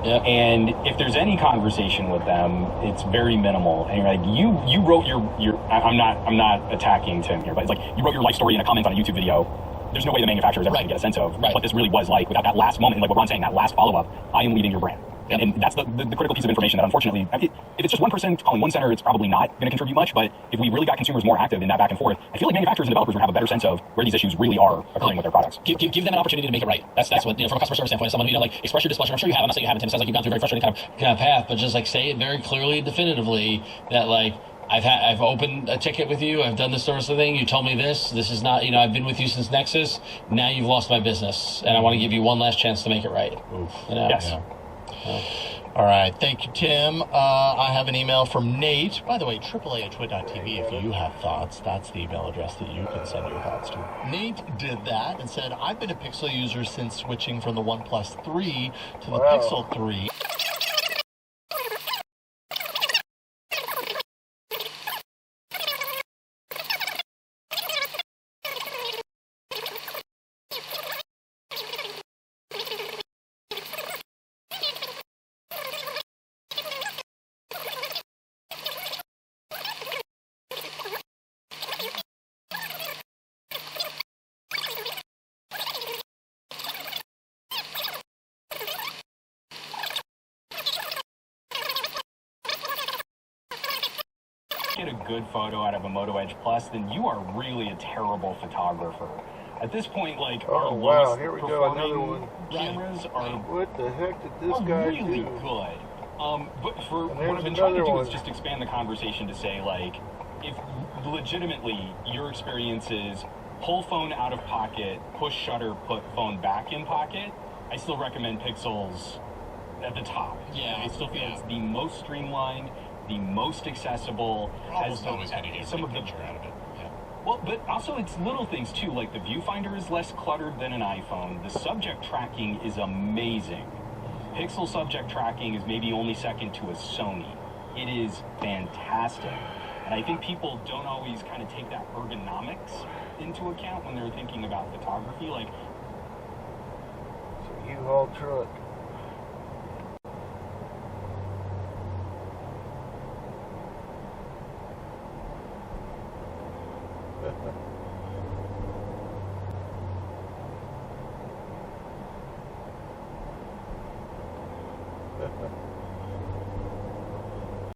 Yep. And if there's any conversation with them, it's very minimal. And you're like, you wrote your I'm not attacking Tim here, but it's like you wrote your life story in a comment on a YouTube video. There's no way the manufacturer is ever going to get a sense of what this really was like without that last moment. And like what Ron's saying, that last follow-up, I am leading your brand. And that's the critical piece of information that unfortunately, if it's just one person calling one center, it's probably not going to contribute much. But if we really got consumers more active in that back and forth, I feel like manufacturers and developers would have a better sense of where these issues really are occurring with their products. Give them an opportunity to make it right. That's what, from a customer service standpoint, someone, like, express your displeasure. I'm sure you have. I'm not saying you haven't, Tim. It sounds like you've gone through a very frustrating kind of path, but just like say it very clearly, definitively that like, I've opened a ticket with you. I've done this sort of thing. You told me this. This is not, I've been with you since Nexus. Now you've lost my business, and I want to give you one last chance to make it right. Oof. Yes. Yeah. All right. Thank you, Tim. I have an email from Nate. By the way, AAA@twit.tv if you have thoughts. That's the email address that you can send your thoughts to. Nate did that and said, I've been a Pixel user since switching from the OnePlus 3 to the Pixel 3. Get a good photo out of a Moto Edge Plus, then you are really a terrible photographer. At this point, like, our lowest here we go, another performing one. cameras are What the heck did this guy really do? good. But for And what I've been there's trying to another do is one. just expand the conversation to say, like, if legitimately your experience is pull phone out of pocket, push shutter, put phone back in pocket, I still recommend Pixels at the top. Yeah, I still feel yeah. it's the most streamlined, the most accessible. Almost always going to get some a of the picture out of it. Yeah. well, but also it's little things too, like the viewfinder is less cluttered than an iPhone. The subject tracking is amazing. Pixel subject tracking is maybe only second to a Sony. It is fantastic. And I think people don't always kind of take that ergonomics into account when they're thinking about photography. Like, It's a U-Haul truck.